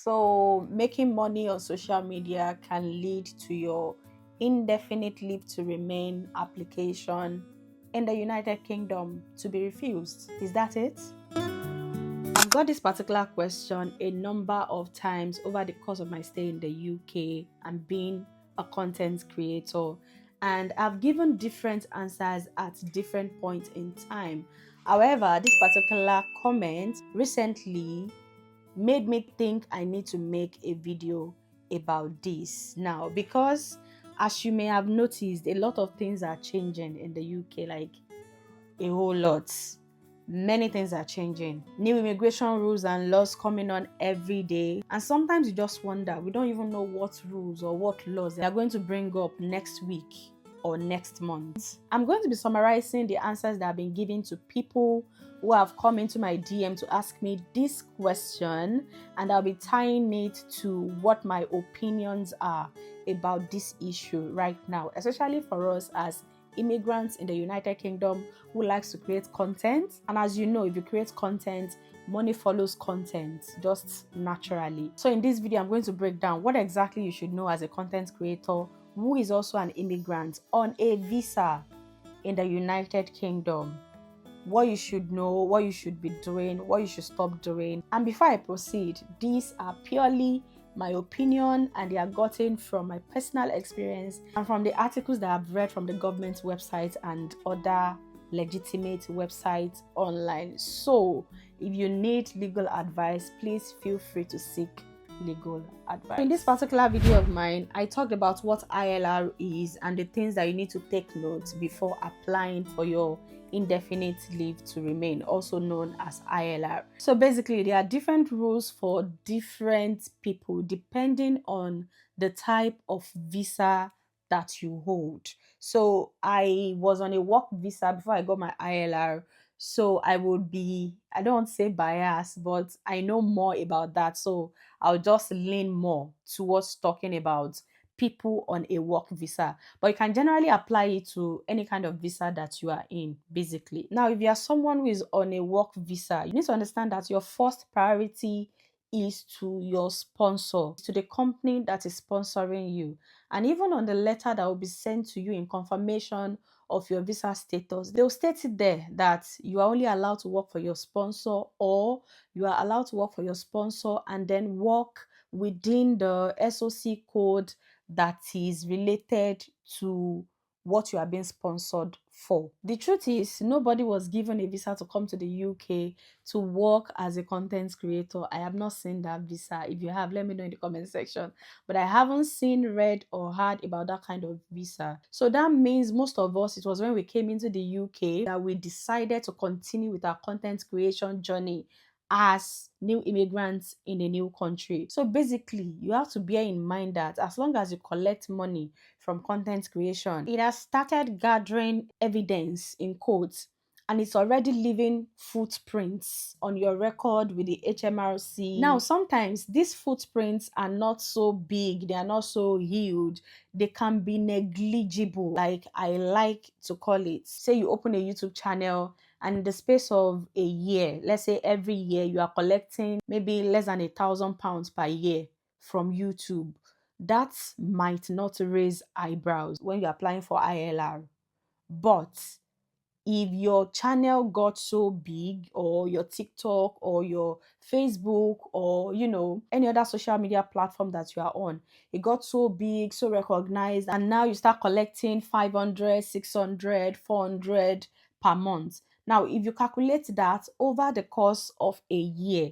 So, making money on social media can lead to your indefinite leave to remain application in the United Kingdom to be refused. Is that it? I've got this particular question a number of times over the course of my stay in the UK and being a content creator, and I've given different answers at different points in time. However, this particular comment recently made me think I need to make a video about this now, because as you may have noticed, a lot of things are changing in the UK, like a whole lot. Many things are changing. New immigration rules and laws coming on every day. And sometimes you just wonder, we don't even know what rules or what laws they are going to bring up next week or next month. I'm going to be summarizing the answers that have been given to people who have come into my DM to ask me this question, and I'll be tying it to what my opinions are about this issue right now, especially for us as immigrants in the United Kingdom who likes to create content. And as you know, if you create content, money follows content just naturally. So in this video, I'm going to break down what exactly you should know as a content creator who is also an immigrant on a visa in the United Kingdom. What you should know, what you should be doing, what you should stop doing. And before I proceed, these are purely my opinion and they are gotten from my personal experience and from the articles that I've read from the government website and other legitimate websites online. So if you need legal advice, please feel free to seek legal advice. In this particular video of mine, I talked about what ILR is and the things that you need to take note before applying for your indefinite leave to remain, also known as ILR. So basically, there are different rules for different people depending on the type of visa that you hold. So I was on a work visa before I got my ILR. So I would be, I don't want to say biased, but I know more about that. So I'll just lean more towards talking about people on a work visa, but you can generally apply it to any kind of visa that you are in, basically. Now, if you are someone who is on a work visa, you need to understand that your first priority is to your sponsor, to the company that is sponsoring you. And even on the letter that will be sent to you in confirmation of your visa status, they'll state it there that you are only allowed to work for your sponsor, or you are allowed to work for your sponsor and then work within the SOC code that is related to what you are being sponsored for. The truth is, nobody was given a visa to come to the UK to work as a content creator. I have not seen that visa. If you have, let me know in the comment section. But I haven't seen, read, or heard about that kind of visa. So that means most of us, it was when we came into the UK that we decided to continue with our content creation journey as new immigrants in a new country. So basically, you have to bear in mind that as long as you collect money from content creation, it has started gathering evidence in quotes, and it's already leaving footprints on your record with the HMRC. Now, sometimes these footprints are not so big, they are not so huge, they can be negligible, like I like to call it. Say you open a YouTube channel and in the space of a year, let's say every year you are collecting maybe less than £1,000 per year from YouTube. That might not raise eyebrows when you're applying for ILR. But if your channel got so big, or your TikTok or your Facebook, or any other social media platform that you are on, it got so big, so recognized, and now you start collecting 500, 600, 400 per month. Now if you calculate that over the course of a year,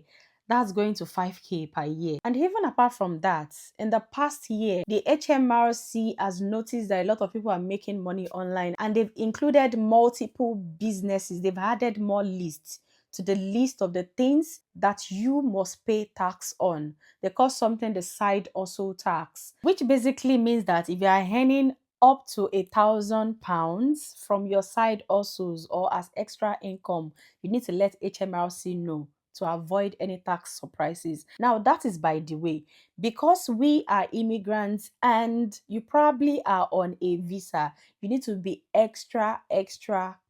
that's going to 5k per year. And even apart from that, in the past year, the HMRC has noticed that a lot of people are making money online, and they've included multiple businesses. They've added more lists to the list of the things that you must pay tax on. They call something the side hustle tax, which basically means that if you are earning up to £1,000 from your side hustles or as extra income, you need to let HMRC know to avoid any tax surprises. Now, that is by the way, because we are immigrants and you probably are on a visa, you need to be extra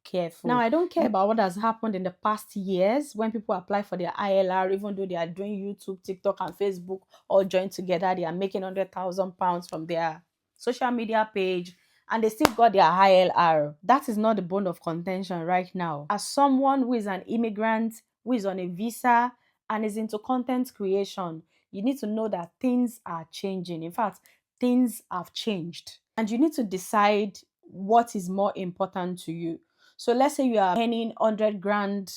careful. Now, I don't care about what has happened in the past years when people apply for their ILR, even though they are doing YouTube, TikTok, and Facebook all joined together, they are making £100,000 from their social media page and they still got their ILR. That is not the bone of contention right now. As someone who is an immigrant, who is on a visa and is into content creation, you need to know that things are changing. In fact, things have changed. And you need to decide what is more important to you. So let's say you are earning 100 grand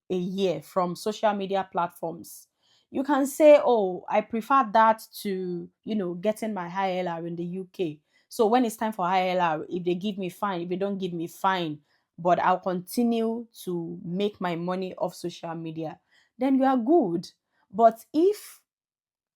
a year from social media platforms. You can say, oh, I prefer that to, getting my ILR in the UK. So when it's time for ILR, if they give me, fine. If they don't give me, fine. But I'll continue to make my money off social media. Then you are good. But if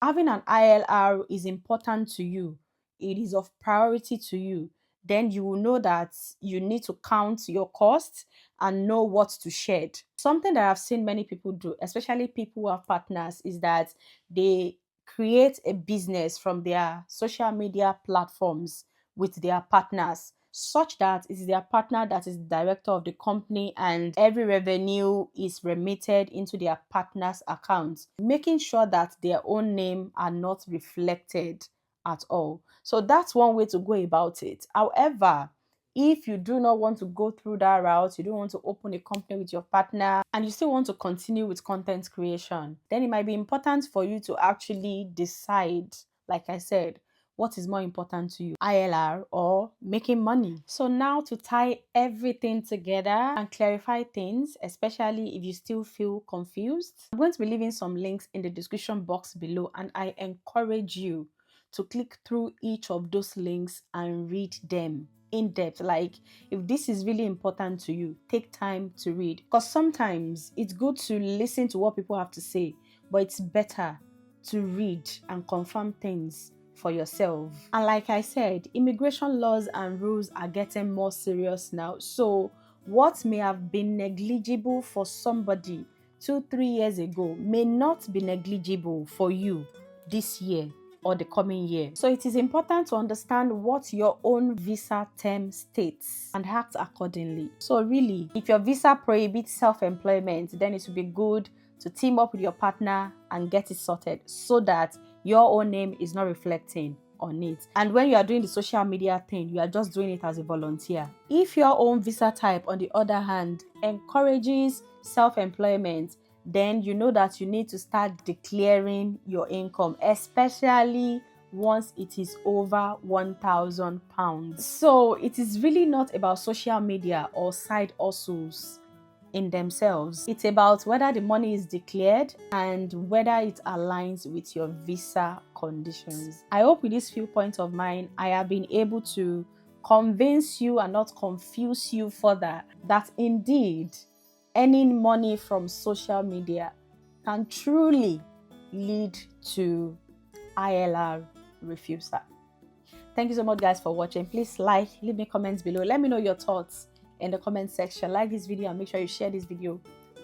having an ILR is important to you, it is of priority to you, then you will know that you need to count your costs and know what to shed. Something that I've seen many people do, especially people who have partners, is that they create a business from their social media platforms with their partners, such that it is their partner that is the director of the company and every revenue is remitted into their partner's account, making sure that their own name are not reflected at all. So that's one way to go about it. However, if you do not want to go through that route, you don't want to open a company with your partner and you still want to continue with content creation, then it might be important for you to actually decide, like I said, what is more important to you, ILR or making money? So now to tie everything together and clarify things, especially if you still feel confused, I'm going to be leaving some links in the description box below and I encourage you to click through each of those links and read them in depth. Like, if this is really important to you, take time to read, because sometimes it's good to listen to what people have to say, but it's better to read and confirm things for yourself. And like I said, immigration laws and rules are getting more serious now. So what may have been negligible for somebody 2-3 years ago may not be negligible for you this year or the coming year. So it is important to understand what your own visa term states and act accordingly. So really, if your visa prohibits self-employment, then it would be good to team up with your partner and get it sorted so that your own name is not reflecting on it. And when you are doing the social media thing, you are just doing it as a volunteer. If your own visa type, on the other hand, encourages self-employment, then you know that you need to start declaring your income, especially once it is over £1,000. So it is really not about social media or side hustles in themselves. It's about whether the money is declared and whether it aligns with your visa conditions. I hope with this few points of mine, I have been able to convince you and not confuse you further that indeed earning money from social media can truly lead to ILR refusal. Thank you so much, guys, for watching. Please leave me comments below. Let me know your thoughts in the comment section. Like this video and make sure you share this video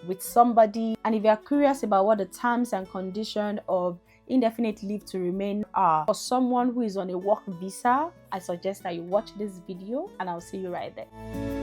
with somebody. And if you are curious about what the terms and conditions of indefinite leave to remain are for someone who is on a work visa, I suggest that you watch this video and I'll see you right there.